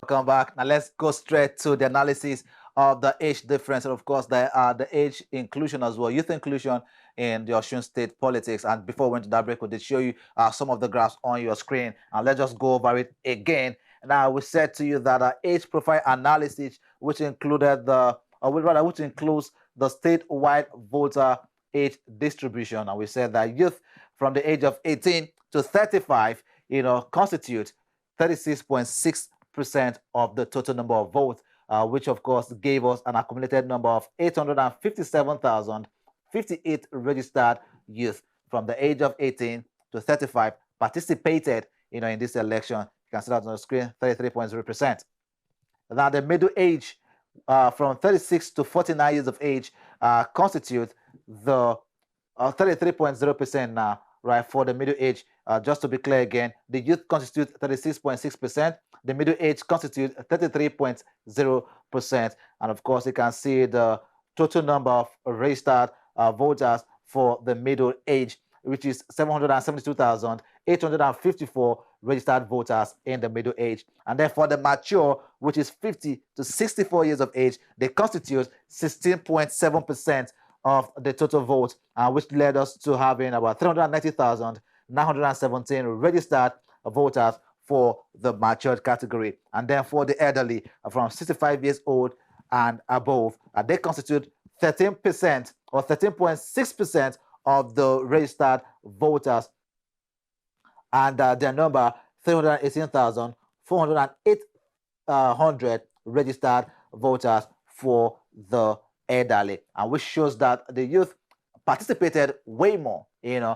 welcome back. Now let's go straight to the analysis of the age difference and of course the age inclusion as well, youth inclusion in the Osun State politics. And before we went to that break, we did show you some of the graphs on your screen, and let's just go over it again. Now we said to you that age profile analysis, which included which includes the statewide voter age distribution, and we said that youth from the age of 18 to 35, constitute 36.6% of the total number of votes, which of course gave us an accumulated number of 857,058 registered youth from the age of 18 to 35 participated, in this election. You can see that on the screen, 33.0%. Now the middle age from 36 to 49 years of age constitute the 33.0% now, right, for the middle age. Just to be clear again, the youth constitute 36.6%, the middle age constitute 33.0%, and of course you can see the total number of registered voters for the middle age, which is 772,854 registered voters in the middle age. And then for the mature, which is 50 to 64 years of age, they constitute 16.7% of the total vote, which led us to having about 390,917 registered voters for the matured category. And then for the elderly, from 65 years old and above, they constitute 13% or 13.6% of the registered voters, and their number 318,408 registered voters for the elderly, and which shows that the youth participated way more, in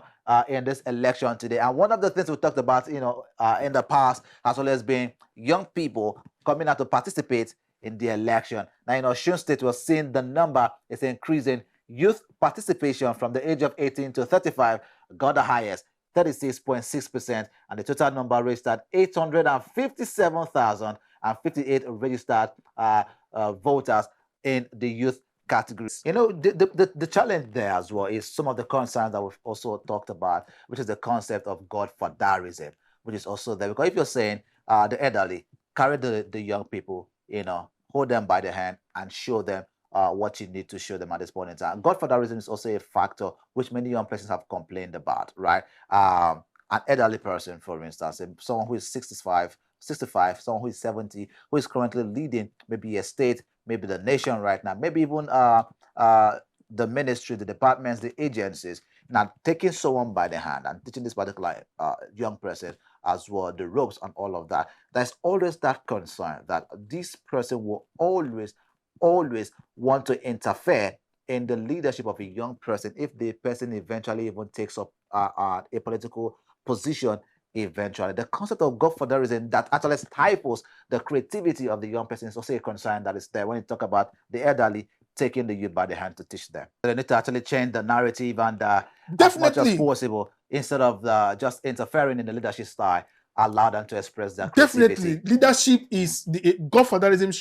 this election today. And one of the things we talked about, in the past has always been young people coming out to participate in the election. Now, Osun State, was seeing the number is increasing. Youth participation from the age of 18 to 35 got the highest, 36.6%, and the total number registered 857,058 registered voters in the youth categories. The challenge there as well is some of the concerns that we've also talked about, which is the concept of godfatherism, which is also there. Because if you're saying the elderly, carry the young people, hold them by the hand and show them what you need to show them at this point in time. Godfatherism is also a factor which many young persons have complained about, right? An elderly person, for instance, someone who is 65, someone who is 70, who is currently leading maybe a state, maybe the nation right now, maybe even the ministry, the departments, the agencies. Now, taking someone by the hand and teaching this particular young person as well the ropes and all of that, there's always that concern that this person will always want to interfere in the leadership of a young person if the person eventually even takes up a political position eventually. The concept of godfatherism that actually stifles the creativity of the young person is also a concern that is there when you talk about the elderly taking the youth by the hand to teach them. They need to actually change the narrative and as much as possible, instead of just interfering in the leadership style, allow them to express their creativity. Definitely, leadership is godfatherism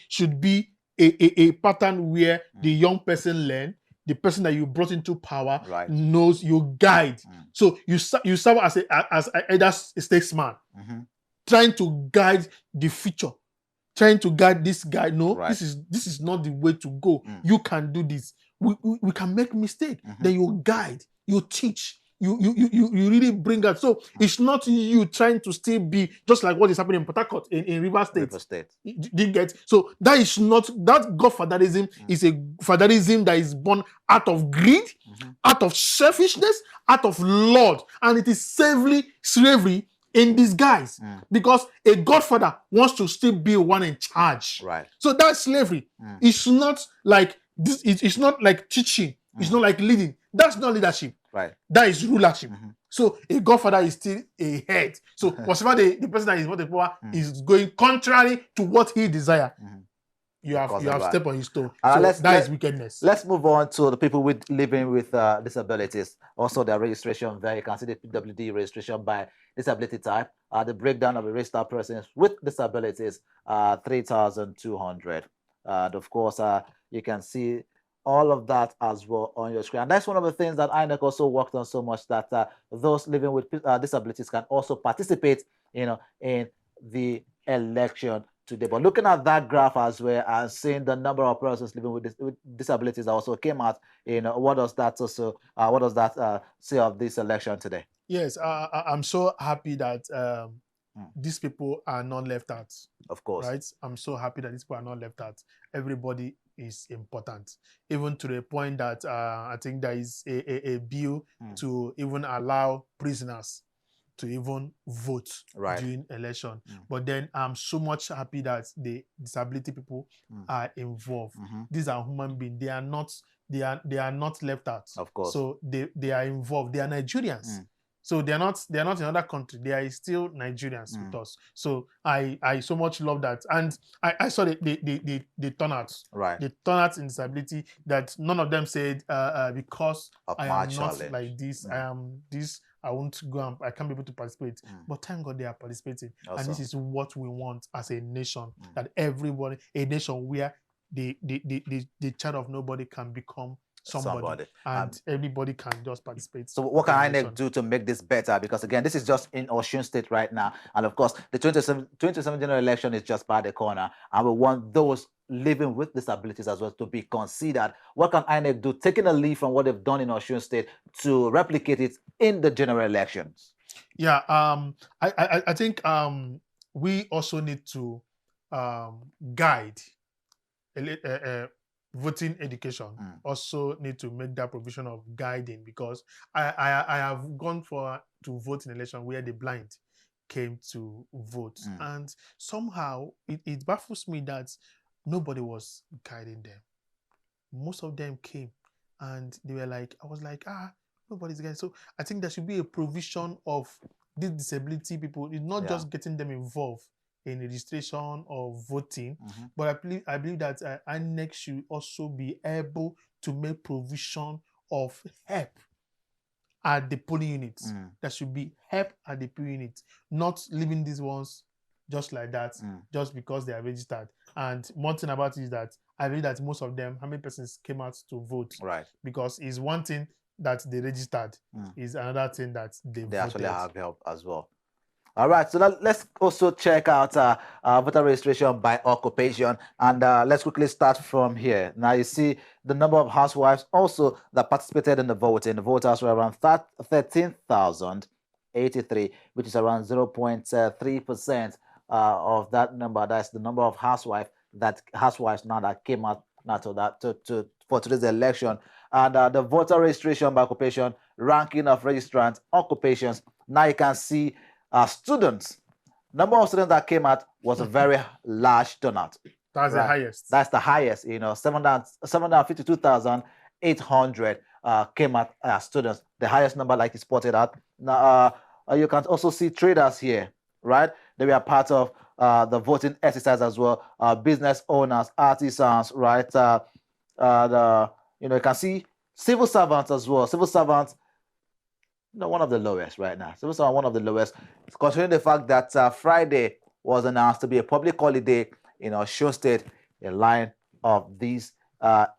should be a pattern where the young person learn, the person that you brought into power knows, you guide. So you serve as a statesman, trying to guide the future, trying to guide this guy. No, this is not the way to go. You can do this. We can make mistake. Then you guide, you teach. You really bring out. So it's not you trying to still be just like what is happening in Port Harcourt in Rivers State. Did you get? So that is not, that godfatherism is a fatherism that is born out of greed, out of selfishness, out of lord, and it is slavery in disguise, because a godfather wants to still be one in charge. Right. So that's slavery. It's not like this. It's not like teaching. It's not like leading. That's not leadership. Right. That is rulership. So a godfather is still a head. So whatever the person that is what the power is going contrary to what he desires, you have stepped on his toe. So that is wickedness. Let's move on to the people living with disabilities. Also, their registration there. You can see the PWD registration by disability type. The breakdown of the registered persons with disabilities, 3,200. And of course, you can see all of that as well on your screen. And that's one of the things that INEC also worked on so much, that those living with disabilities can also participate, in the election today. But looking at that graph as well and seeing the number of persons living with disabilities that also came out, what does that also say of this election today? Yes, I'm so happy that these people are not left out. Of course. Right? I'm so happy that these people are not left out. Everybody is important, even to the point that I think there is a bill to even allow prisoners to even vote during election. But then I'm so much happy that the disability people are involved. These are human beings. They are not left out. Of course. So they are involved. They are Nigerians. So they're not in another country. They are still Nigerians with us. So I so much love that. And I saw the turnout. Right. The turnout in disability, that none of them said because of I am challenge. not like this, I am this, I won't go and I can't be able to participate. But thank God they are participating. Awesome. And this is what we want as a nation, that everybody, a nation where the child of nobody can become somebody. And everybody can just participate. So what can INEC do to make this better? Because again, this is just in Osun State right now. And of course, the 2027 general election is just by the corner. And we want those living with disabilities as well to be considered. What can INEC do, taking a lead from what they've done in Osun State, to replicate it in the general elections? Yeah, I think we also need to guide voting education. Also need to make that provision of guiding, because I have gone to vote in election where the blind came to vote, and somehow it baffles me that nobody was guiding them. Most of them came and they were like, I was like, nobody's guiding. So I think there should be a provision of these disability people. It's not just getting them involved in registration or voting, but I believe that INEC should also be able to make provision of help at the polling units. There should be help at the polling units, not leaving these ones just like that, just because they are registered. And one thing about it is that I believe that most of them, how many persons came out to vote? Right. Because it's one thing that they registered, is another thing that they voted. Actually have help as well. All right, so let's also check out voter registration by occupation, and let's quickly start from here. Now you see the number of housewives also that participated in the voting. The voters were around 13,083, which is around 0.3% of that number. That's the number of housewives now that came out for today's election. And the voter registration by occupation, ranking of registrants, occupations. Now you can see students. Number of students that came out was a very large turnout. That's the highest. That's the highest. 752,800 came out as students. The highest number, like you spotted out. Now you can also see traders here, right? They were part of the voting exercise as well. Business owners, artisans, right? You can see civil servants as well. Civil servants, one of the lowest right now. Civil servants, one of the lowest, considering the fact that Friday was announced to be a public holiday in Osun State in line of this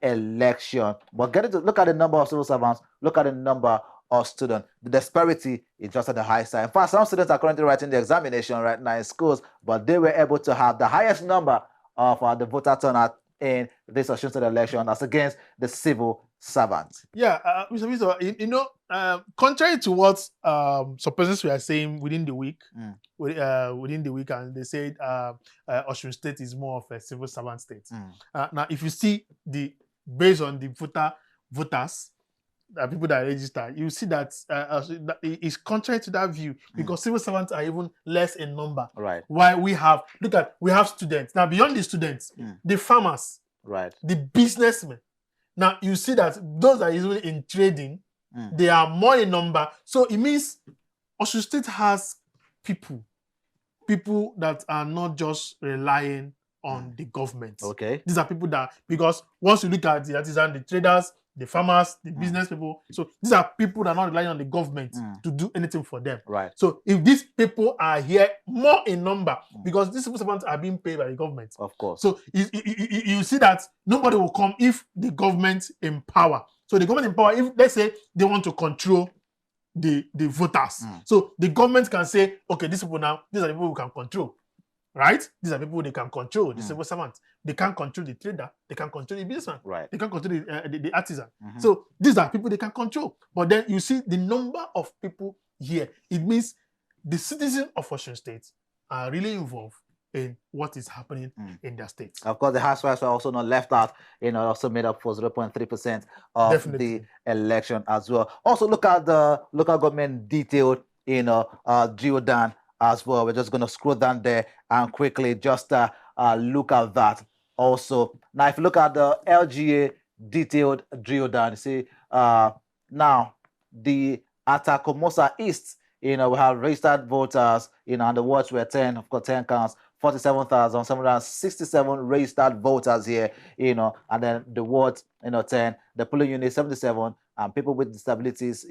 election. But getting to look at the number of civil servants, look at the number of students. The disparity is just at the high side. In fact, some students are currently writing the examination right now in schools, but they were able to have the highest number of the voter turnout in this Osun State election as against the civil servants. Yeah, contrary to what some persons were saying within the week, and they said Osun State is more of a civil servant state. Now, if you see based on the voters, people that register, you see that it's contrary to that view, because civil servants are even less in number. Right. Why we have students. Now, beyond the students, the farmers, right, the businessmen. Now, you see that those that are usually in trading, they are more in number. So it means Osun State has people that are not just relying on the government. Okay. These are people that, because once you look at the artisans, the traders, the farmers, the business people, so these are people that are not relying on the government to do anything for them. Right. So if these people are here more in number, because these civil servants are being paid by the government. Of course. So you see that nobody will come if the government in power. So the government in power, if let's say they want to control the voters, so the government can say, okay, these people now, these are the people who can control. right? These are people they can control, the civil servant. They can't control the trader. They can control the businessman. Right. They can control the artisan. So these are people they can control. But then you see the number of people here. It means the citizens of Osun State are really involved in what is happening in their states. Of course, the housewives are also not left out, also made up for 0.3% of Definitely. the election as well. Also, look at the local government detailed, Geodan as well. We're just going to scroll down there and quickly just look at that also. Now, if you look at the LGA detailed Geodan, you see now the Atakomosa East, we have registered voters, and the wards were 10, of course, 10 counts, 47,767 registered voters here, and then the wards, 10, the polling unit 77, and people with disabilities,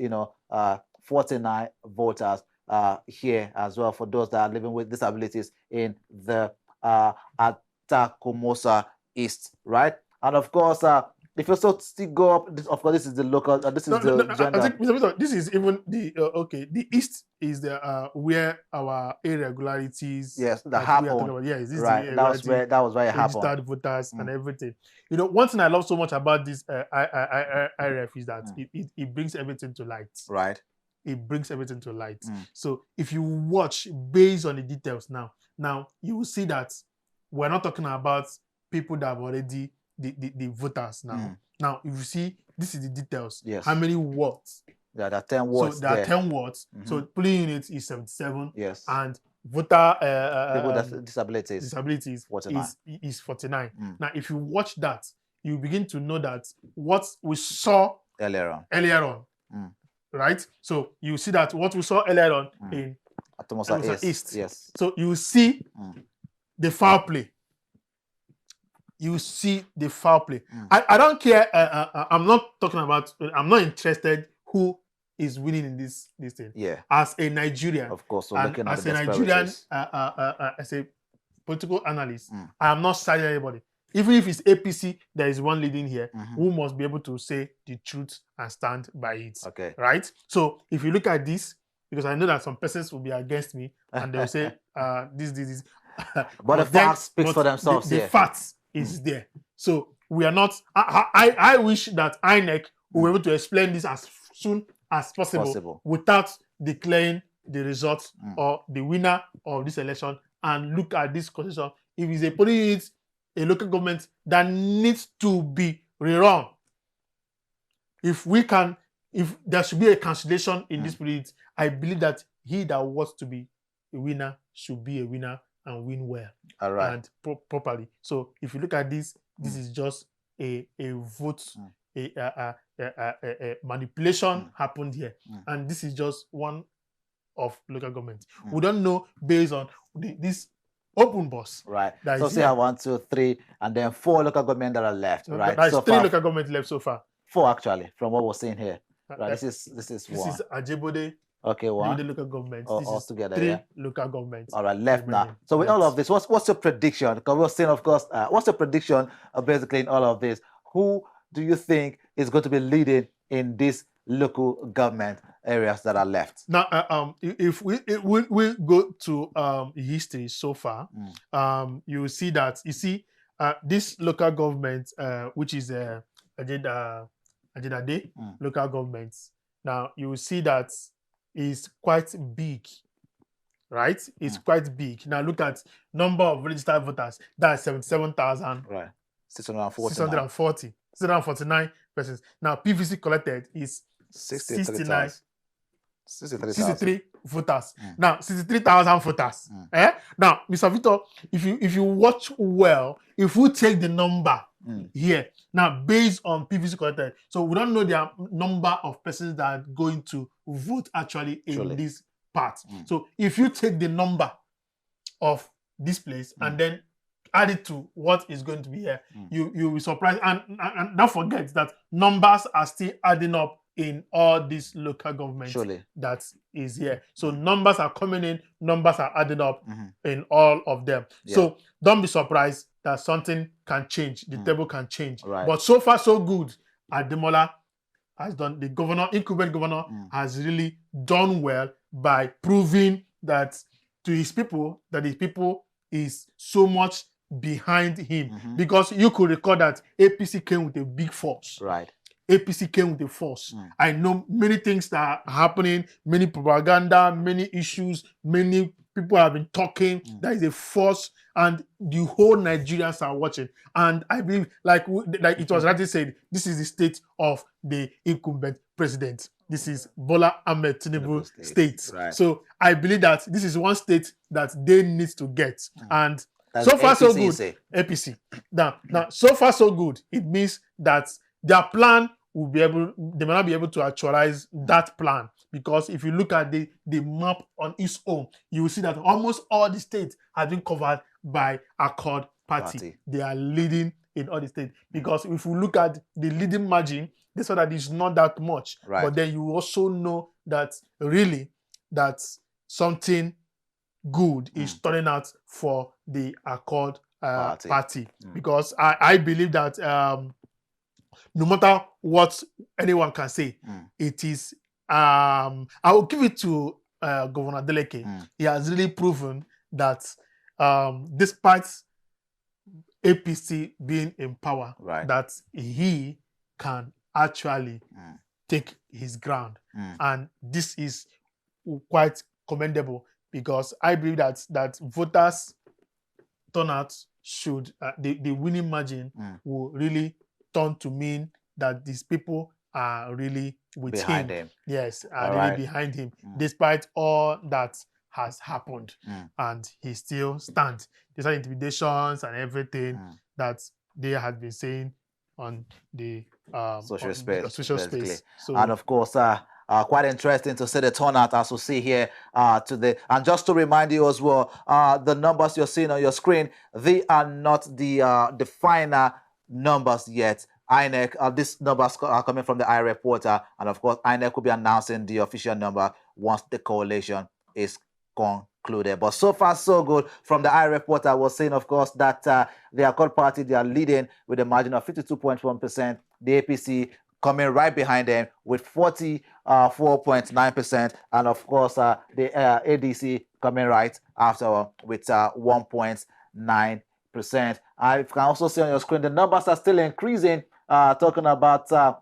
49 voters here as well for those that are living with disabilities in the Atakomosa East, right? And of course, if you also still go up, of course, this is the local. This is the gender. I think, Mr. Victor, this is even the the east is the where our irregularities. Yes, the happened. Yes, this right. is the, that was where it happened. Registered voters and everything. One thing I love so much about this IRF is that it brings everything to light. Right. It brings everything to light. So if you watch based on the details now you will see that we're not talking about people that have already the voters now. Now, if you see, this is the details. Yes. How many wards? Yeah, there are 10 wards. So there are 10 wards. So polling unit is 77. Yes. And voter people with disabilities 49. Is 49. Now, if you watch that, you begin to know that what we saw earlier on. Right? So you see that what we saw earlier on in Atakomosa East. Yes. So you see the foul play. You see the foul play. I don't care. I'm not talking about. I'm not interested who is winning in this thing. Yeah. As a Nigerian, of course. So looking at as a Nigerian, as a political analyst, I am not siding anybody. Even if it's APC, there is one leading here who must be able to say the truth and stand by it. Okay. Right. So if you look at this, because I know that some persons will be against me and they'll say this. But the facts speak for themselves. The facts is there. So we are not. I wish that INEC will be able to explain this as soon as possible. Without declaring the result or the winner of this election, and look at this constitution. If it's a polling unit, a local government that needs to be rerun. If there should be a cancellation in this polling unit, I believe that he that wants to be a winner should be a winner and win well. All right. And properly. So if you look at this, this is just a vote, a manipulation happened here. And this is just one of local government. We don't know based on this open bus. Right. So say 1, 2, 3, and then 4 local government that are left. Right. There's 3 local government left so far. 4 actually, from what we're seeing here. Right. This is one. This is Ajebode. Okay, 1. The local government. All this is together, 3 local governments. All right, left now. So with all of this, what's your prediction? Because we're saying, of course, what's your prediction basically in all of this? Who do you think is going to be leading in these local government areas that are left? Now, if we go to history so far, you will see that this local government, which is Ajeda Day local governments. Now you will see that is quite big, right? It's quite big. Now look at number of registered voters. That's 77,000. Right. 649 persons. Now PVC collected is 63 voters. Now 63,000 voters. Now, Mr. Victor, if you watch well, if we take the number here now based on PVC collected, so we don't know the number of persons that are going to vote actually in this part. So if you take the number of this place and then add it to what is going to be here, you'll be surprised. And don't forget that numbers are still adding up in all these local governments that is here. So numbers are coming in, numbers are adding up in all of them. So don't be surprised that something can change, the table can change. But so far so good. Ademola has done, the governor, incumbent governor, has really done well by proving that to his people, that his people is so much behind him, because you could record that APC came with a big force. Right. APC came with a force. I know many things that are happening, many propaganda, many issues, many people have been talking. There is a force, and the whole Nigerians are watching. And I believe, like it was rightly said, this is the state of the incumbent president. This is Bola Ahmed Tinubu state. Right. So I believe that this is one state that they need to get. And that's so far, APC, so good. APC. Now, so far, so good. It means that their plan will be able, they may not be able to actualize that plan, because if you look at the map on its own, you will see that almost all the states have been covered by Accord Party. They are leading in all the states, because if you look at the leading margin, they saw that it's not that much. Right. But then you also know that really that something good is turning out for the Accord party. Because I believe that no matter what anyone can say, it is, I will give it to Governor Adeleke. He has really proven that despite APC being in power, that he can actually take his ground. And this is quite commendable, because I believe that voters turnout should, the winning margin will really turn to mean that these people are really with behind him. Yes, are really behind him, despite all that has happened. And he still stands. These are intimidations and everything that they have been saying on the social space. So, and of course, quite interesting to see the turnout as we see here today. And just to remind you as well, the numbers you're seeing on your screen, they are not the final numbers yet. INEC, these numbers are coming from the IRF portal, and of course, INEC will be announcing the official number once the coalition is concluded. But so far, so good from the IRF portal. I was saying, of course, that the Accord Party, they are leading with a margin of 52.1%. The APC coming right behind them with 44.9%, and of course, the ADC coming right after with 1.9%. I can also see on your screen the numbers are still increasing. Talking about the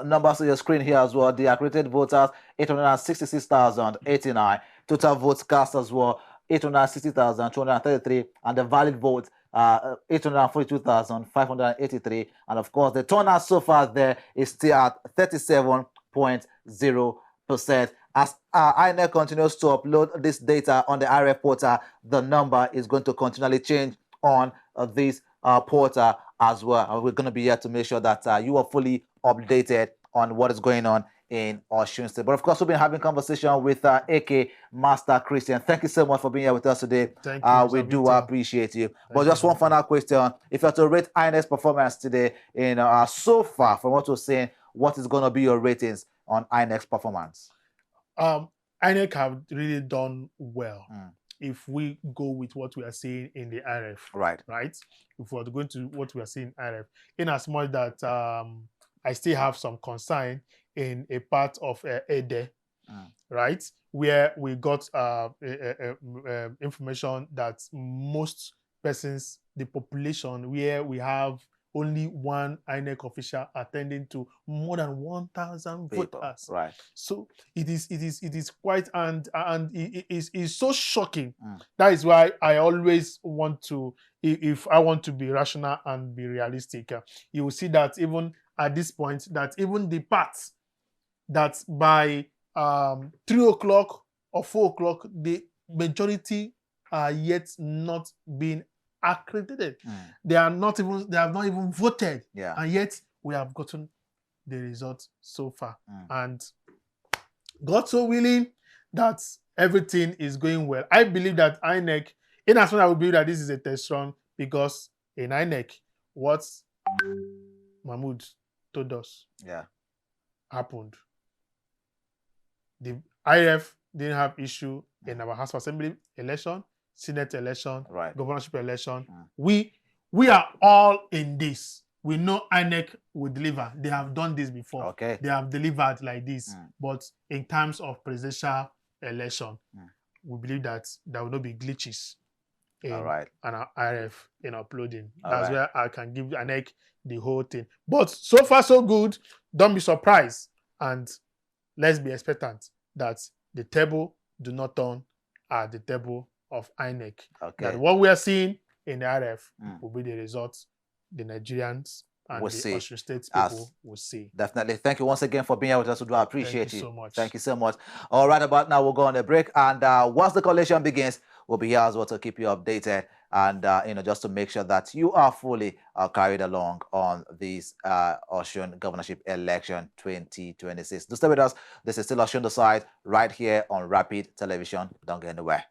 numbers on your screen here as well. The accredited voters, 866,089. Total votes cast as well, 860,233. And the valid votes, 842,583. And of course, the turnout so far there is still at 37.0%. As INEC continues to upload this data on the IRF portal, the number is going to continually change on this portal as well. And we're going to be here to make sure that you are fully updated on what is going on in Osun State. But of course, we've been having conversation with AK Master Christian. Thank you so much for being here with us today. Thank you. We do appreciate you. But just one final question. If you have to rate INEC's performance today in so far from what we're saying, what is going to be your ratings on INEC's performance? INEC have really done well. If we go with what we are seeing in the IRF, right? If we're going to what we are seeing in IRF, in as much that I still have some concern in a part of Ede, right, where we got information that most persons, the population, where we have only one INEC official attending to more than 1,000 voters. Right. So it is quite, and it is so shocking. That is why I always want to, if I want to be rational and be realistic, you will see that even at this point, that even the parts that by 3 o'clock or 4 o'clock, the majority are yet not being accredited. They have not even voted. And yet we have gotten the result so far. And God so willing that everything is going well. I believe that INEC, in as much I will believe that this is a test run, because in INEC, what Mahmoud told us happened. The IF didn't have issue in our House of Assembly election, Senate election, governorship election. We are all in this. We know INEC will deliver. They have done this before. They have delivered like this. But in terms of presidential election, we believe that there will not be glitches. in right. an RF in uploading. All That's right. where I can give INEC the whole thing. But so far, so good. Don't be surprised. And let's be expectant that the table do not turn at the table of INEC. That Okay. what we are seeing in the RF Mm. will be the results the Nigerians and We'll the see. Osun State As people will see. definitely. Thank you once again for being here with us. I Thank appreciate you you. so much. Thank you so much. All right, about now we'll go on a break, and once the coalition begins, we'll be here as well to keep you updated, and just to make sure that you are fully carried along on this Osun governorship election 2026. Do stay with us. This is still Osun the Side right here on Rapid Television. Don't go anywhere.